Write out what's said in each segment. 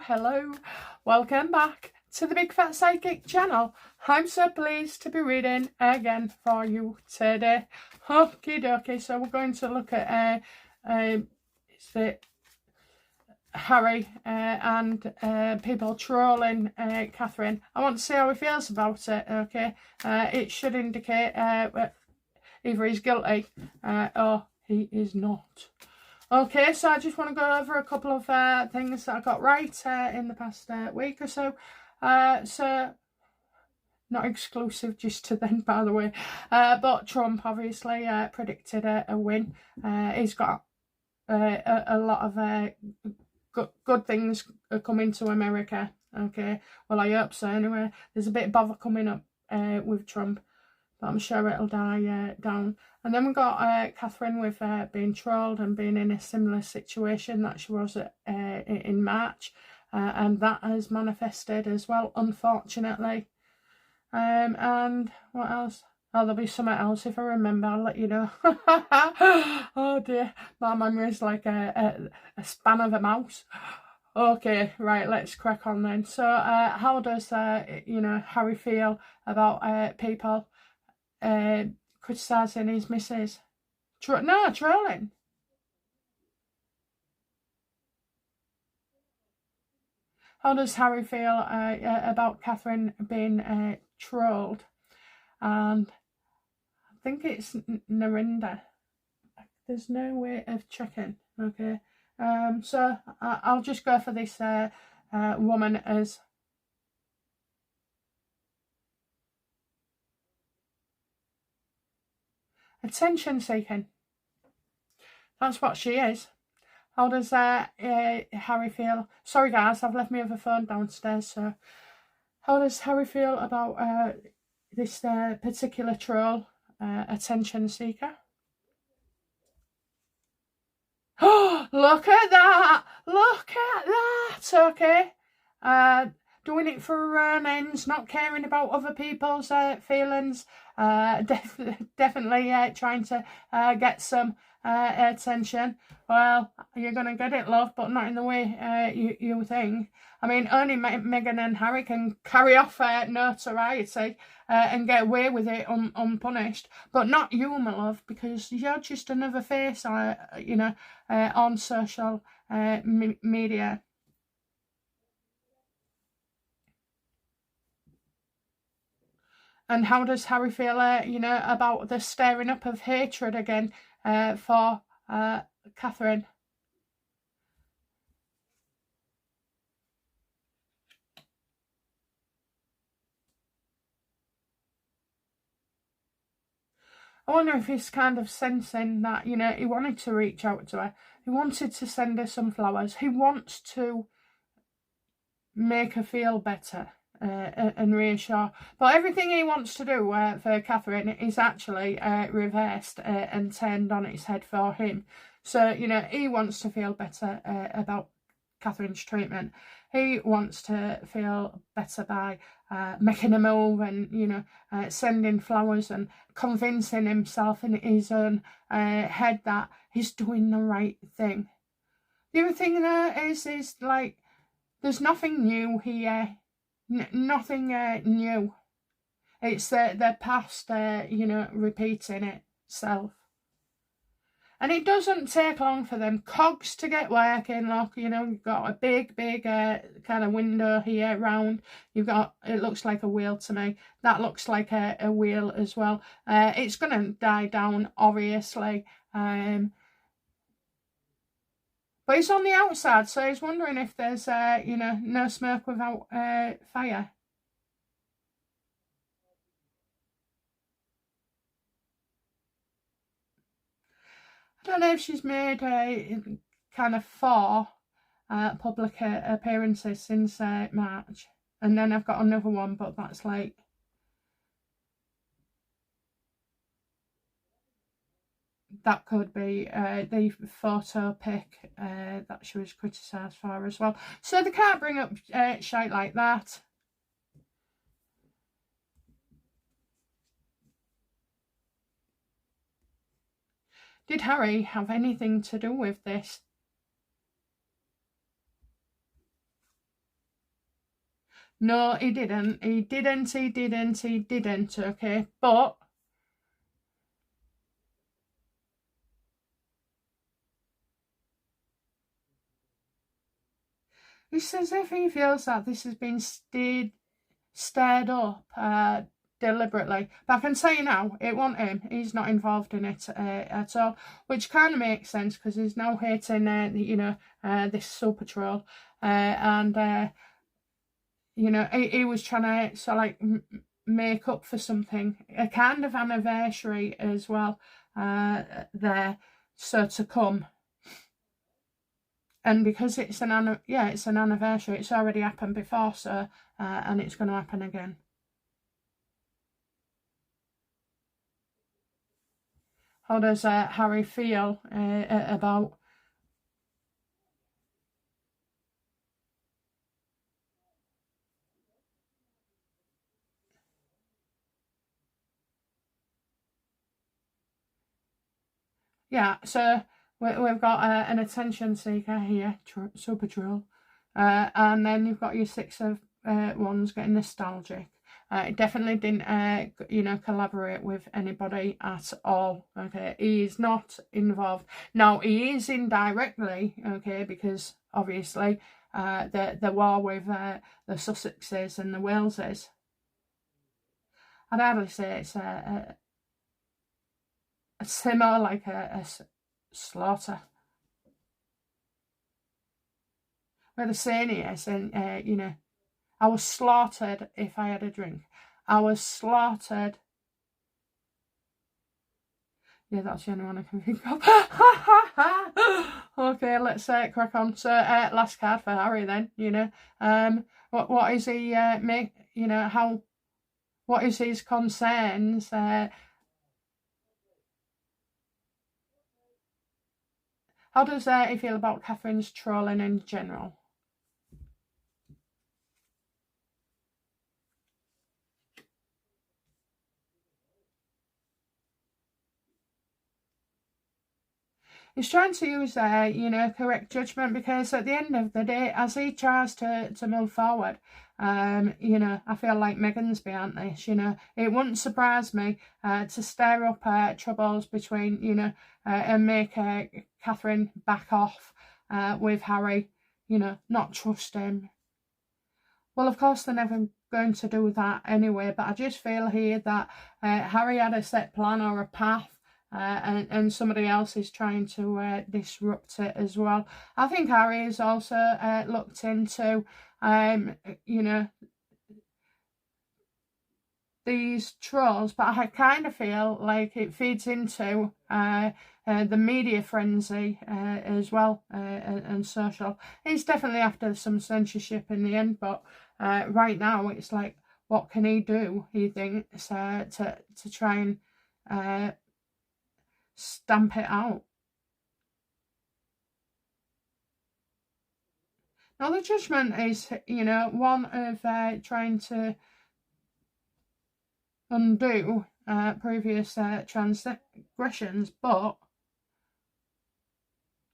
hello. Welcome back to the Big Fat Psychic channel. I'm so pleased to be reading again for you today. Okie dokie, so we're going to look at it's the Harry and people trolling Catherine. I want to see how he feels about it, okay? It should indicate either he's guilty or he is not. Okay, so I just want to go over a couple of things that I got right in the past week or so. So, not exclusive just to then, by the way. But Trump obviously predicted a win. He's got a lot of good things coming to America. Okay, well, I hope so anyway. There's a bit of bother coming up with Trump, but I'm sure it'll die down. And then we got Catherine with being trolled and being in a similar situation that she was in March. And that has manifested as well, unfortunately. And what else? Oh, there'll be something else. If I remember, I'll let you know. Oh dear, my memory's like a span of a mouse. Okay, right, let's crack on then. So, how does, Harry feel about people criticising his missus? Trolling. How does Harry feel about Catherine being trolled? And I think it's Narinders. There's no way of checking. Okay, so I'll just go for this woman as attention seeking. That's what she is. How does Harry feel? Sorry guys, I've left my other phone downstairs. So how does Harry feel about this particular troll, attention seeker? Oh, look at that! Look at that! Okay. Doing it for earnings, not caring about other people's feelings. Definitely trying to get some attention. Well, you're going to get it, love, but not in the way you think. I mean, only Meghan and Harry can carry off notoriety and get away with it unpunished, but not you, my love, because you're just another face, on social media. And how does Harry feel, about the stirring up of hatred again for Catherine? I wonder if he's kind of sensing that, he wanted to reach out to her. He wanted to send her some flowers. He wants to make her feel better. And reassure, but everything he wants to do for Catherine is actually reversed and turned on its head for him. So he wants to feel better about Catherine's treatment. He wants to feel better by making a move and sending flowers and convincing himself in his own head that he's doing the right thing. The other thing there is like there's nothing new here. Nothing new. It's the past, repeating itself. And it doesn't take long for them cogs to get working. Look, you've got a big kind of window here round. You've got, it looks like a wheel to me. That looks like a wheel as well. It's going to die down, obviously. But it's on the outside, so he's wondering if there's, no smoke without fire. I don't know if she's made kind of 4 public appearances since March. And then I've got another one, but that's like... That could be the photo pic that she was criticised for as well. So they can't bring up shite like that. Did Harry have anything to do with this? No, he didn't. He didn't, okay? But it's as if he feels that this has been stirred up deliberately. But I can say now, it wasn't him. He's not involved in it at all, which kind of makes sense because he's now hating, this Super Patrol, and he was trying to sort of like make up for something, a kind of anniversary as well, there, so to come. And because it's an anniversary, it's already happened before, so and it's going to happen again. How does Harry feel about? Yeah, so we've got an attention seeker here, Super Troll, and then you've got your Six of Wands getting nostalgic. It definitely didn't, collaborate with anybody at all. Okay, he is not involved. Now he is indirectly, okay, because obviously the war with the Sussexes and the Waleses. I'd hardly say it's a similar, like a slaughter. Where the saying is, and I was slaughtered if I had a drink. I was slaughtered. Yeah, that's the only one I can think of. Okay, let's crack on. So, last card for Harry then. What is he make? How? What is his concerns? How does he feel about Catherine's trolling in general? He's trying to use correct judgment, because at the end of the day, as he tries to move forward, I feel like Meghan's behind this. It wouldn't surprise me to stir up troubles between, and make Catherine back off with Harry, not trust him. Well, of course, they're never going to do that anyway, but I just feel here that Harry had a set plan or a path, and somebody else is trying to disrupt it as well. I think Harry has also looked into, these trolls, but I kind of feel like it feeds into the media frenzy as well, and social. He's definitely after some censorship in the end, but right now it's like, what can he do, he thinks, to try and stamp it out. Now the judgment is, one of trying to undo previous transgressions, but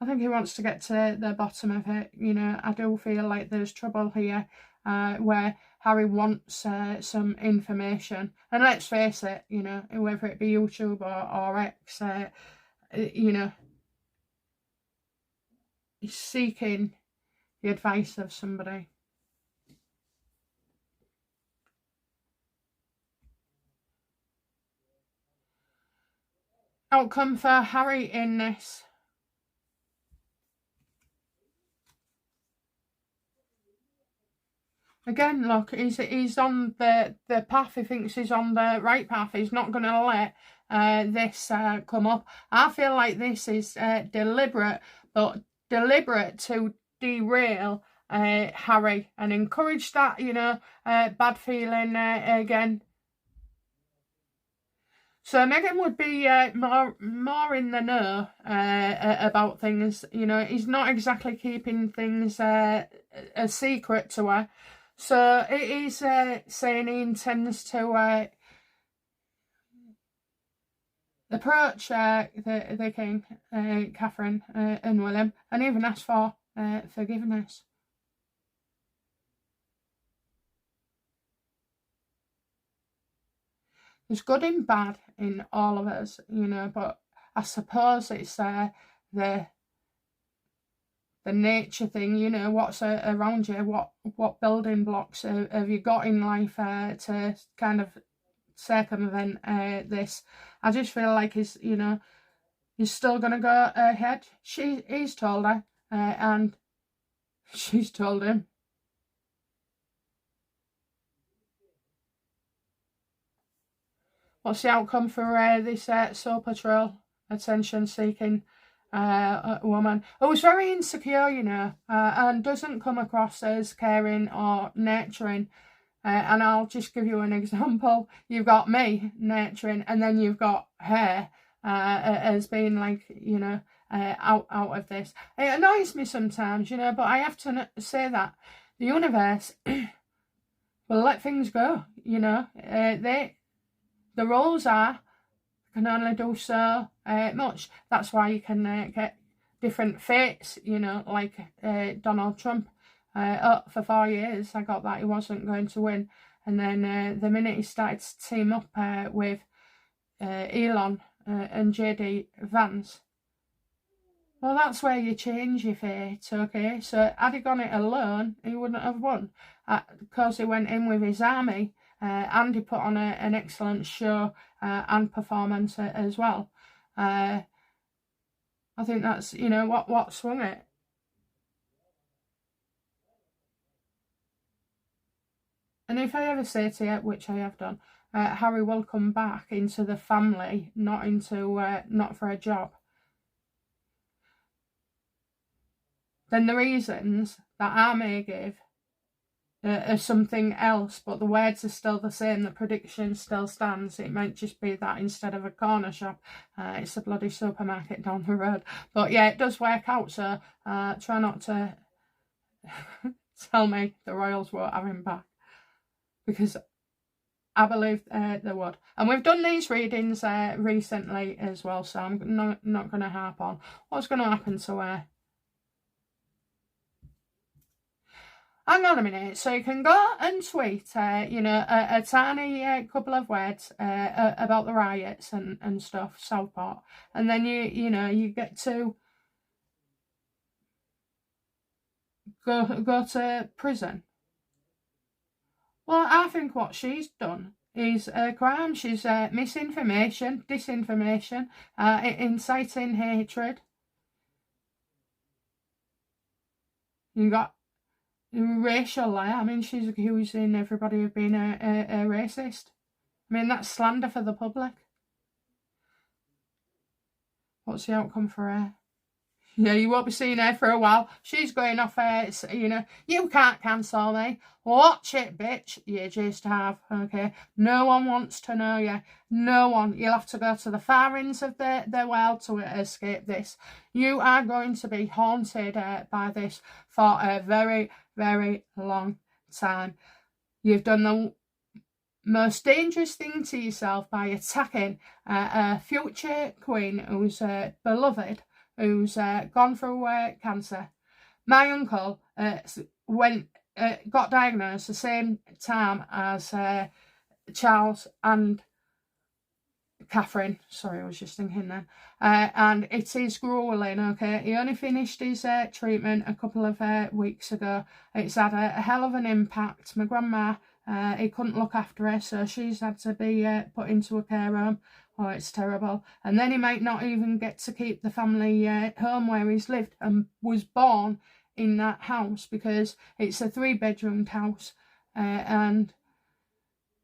I think he wants to get to the bottom of it. I do feel like there's trouble here, where Harry wants some information. And let's face it, whether it be YouTube or X, he's seeking the advice of somebody. Outcome for Harry in this. Again, look, he's on the path. He thinks he's on the right path. He's not going to let this come up. I feel like this is deliberate, but deliberate to derail Harry and encourage that, bad feeling again. So Meghan would be more in the know about things. He's not exactly keeping things a secret to her. So it is saying he intends to approach the King, Catherine and William, and even ask for forgiveness. there's good and bad in all of us, you know, but I suppose it's the nature thing, you know, what's around you, what building blocks have you got in life to kind of circumvent this. I just feel like he's still gonna go ahead. He's told her, and she's told him. What's the outcome for this Soul Patrol attention-seeking woman who's very insecure, you know, and doesn't come across as caring or nurturing? And I'll just give you an example. You've got me nurturing, and then you've got her as being like, you know, out of this. It annoys me sometimes, you know, but I have to say that the universe will let things go, you know. The rules are can only do so much. That's why you can get different fates, you know, like Donald Trump. For 4 years, I got that he wasn't going to win. And then the minute he started to team up with Elon and JD Vance, well, that's where you change your fate, okay? So had he gone it alone, he wouldn't have won. Because he went in with his army, and he put on an excellent show and performance as well. I think that's, you know, what swung it. And if I ever say to you, which I have done, Harry will come back into the family, not for a job, then the reasons that I may give are something else, but the words are still the same, the prediction still stands. It might just be that instead of a corner shop, it's a bloody supermarket down the road. But yeah, it does work out, so try not to tell me the Royals won't have him back, because I believe they would. And we've done these readings recently as well, so I'm not going to harp on what's going to happen to her. Hang on a minute. So you can go and tweet, you know, a tiny couple of words about the riots and stuff, Southport, and then you know you get to go to prison. Well, I think what she's done is a crime. She's misinformation, disinformation, inciting hatred. You got racial there. I mean, she's accusing everybody of being a racist. I mean, that's slander for the public. What's the outcome for her? Yeah, you won't be seeing her for a while. She's going off you know, you can't cancel me. Watch it, bitch. You just have, okay? No one wants to know you. No one. You'll have to go to the far ends of the world to escape this. You are going to be haunted by this for a very, very long time. You've done the most dangerous thing to yourself by attacking a future queen who's beloved, who's gone through cancer. My uncle got diagnosed the same time as Charles and Catherine. Sorry, I was just thinking then. And it is grueling, okay? He only finished his treatment a couple of weeks ago. It's had a hell of an impact. My grandma, he couldn't look after her, so she's had to be put into a care home. Oh, it's terrible. And then he might not even get to keep the family home where he's lived and was born in that house, because it's a 3-bedroomed house, and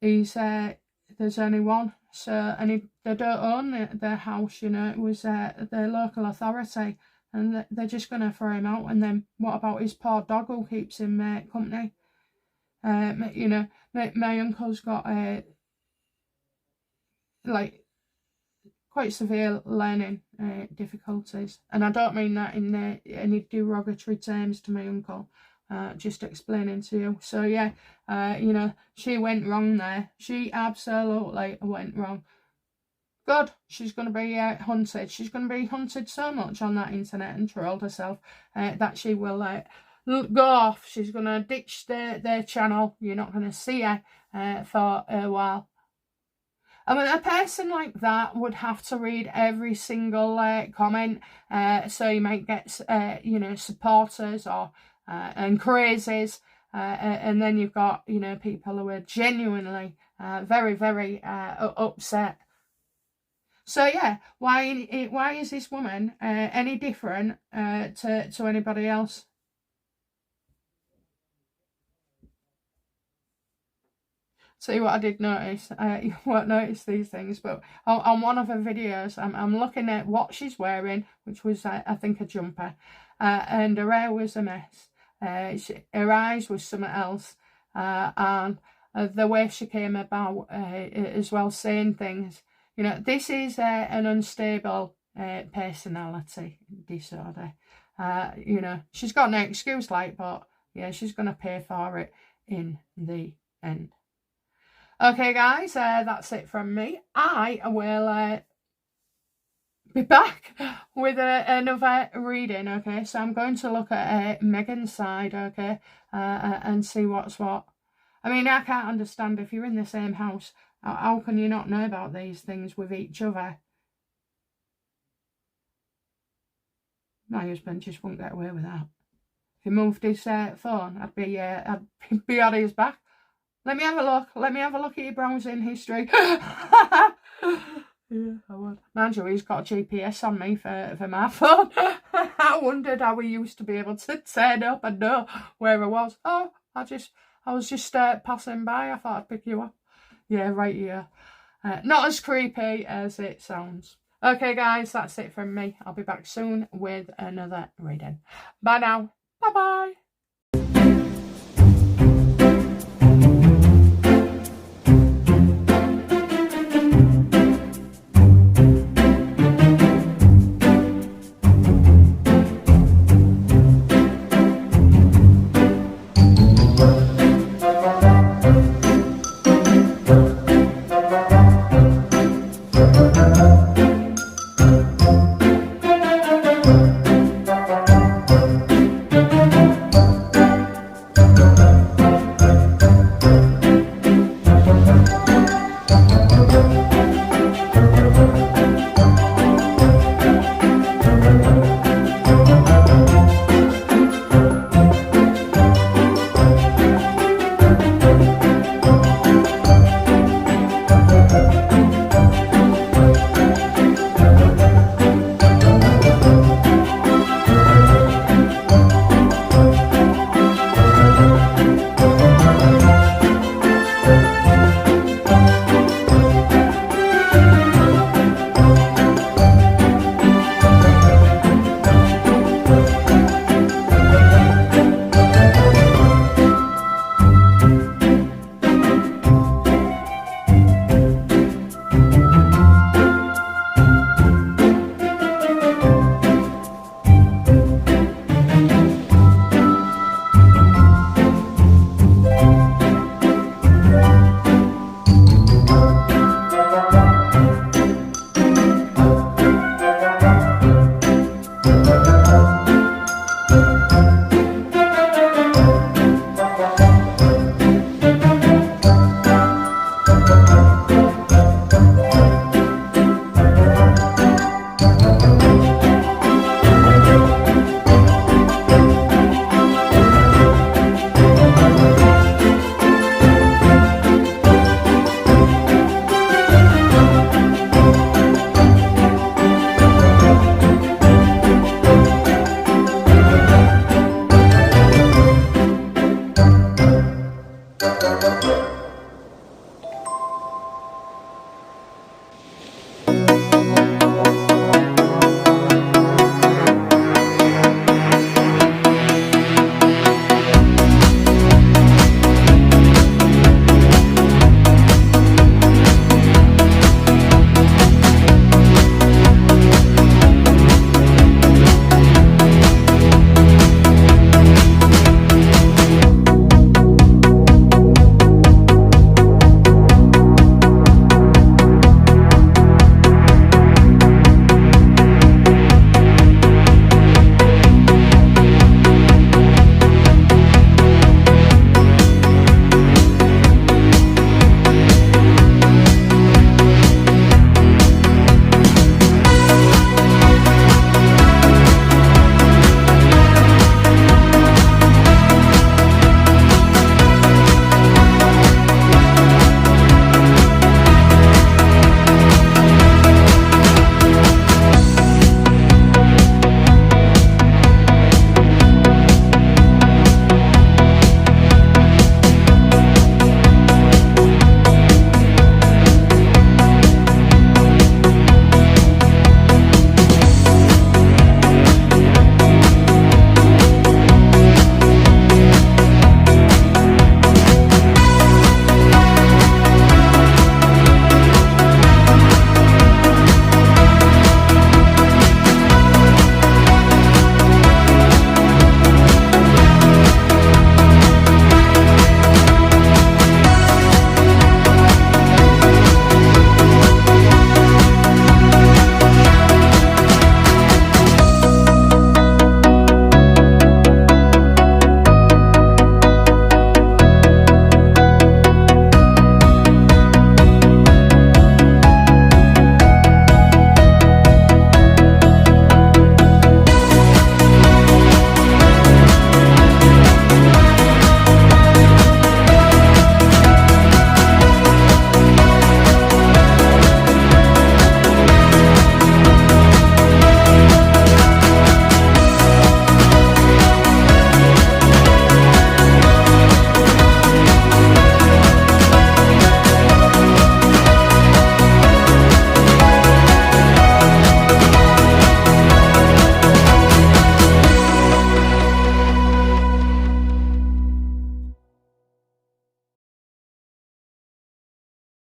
he's there's only one. So, and they don't own the house, you know. It was the local authority, and they're just going to throw him out. And then what about his poor dog who keeps him company? You know, my uncle's got like quite severe learning difficulties, and I don't mean that in any derogatory terms to my uncle. Just explaining to you. So yeah, you know, she went wrong there. She absolutely went wrong. God, she's going to be hunted. She's going to be hunted so much on that internet and trolled herself that she will go off. She's going to ditch their channel. You're not going to see her for a while. I mean, a person like that would have to read every single comment, so you might get, you know, supporters or and crazies, and then you've got, you know, people who are genuinely very, very upset. So yeah, why is this woman any different to anybody else? See what I did notice. You won't notice these things, but on one of her videos, I'm looking at what she's wearing, which was I think a jumper, and her hair was a mess. Her eyes was something else, and the way she came about as well, saying things. You know, this is an unstable personality disorder. You know, she's got no excuse, like, but yeah, she's gonna pay for it in the end. Okay, guys, that's it from me. I will be back with another reading, okay? So I'm going to look at Megan's side, okay, and see what's what. I mean, I can't understand, if you're in the same house, how can you not know about these things with each other? My husband just wouldn't get away with that. If he moved his phone, I'd be on his back. Let me have a look. Let me have a look at your browsing history. Yeah, I would. Mind you, he's got a GPS on me for my phone. I wondered how we used to be able to turn up and know where I was. Oh, I was just passing by. I thought I'd pick you up. Yeah, right here. Not as creepy as it sounds. Okay, guys, that's it from me. I'll be back soon with another reading. Bye now. Bye-bye.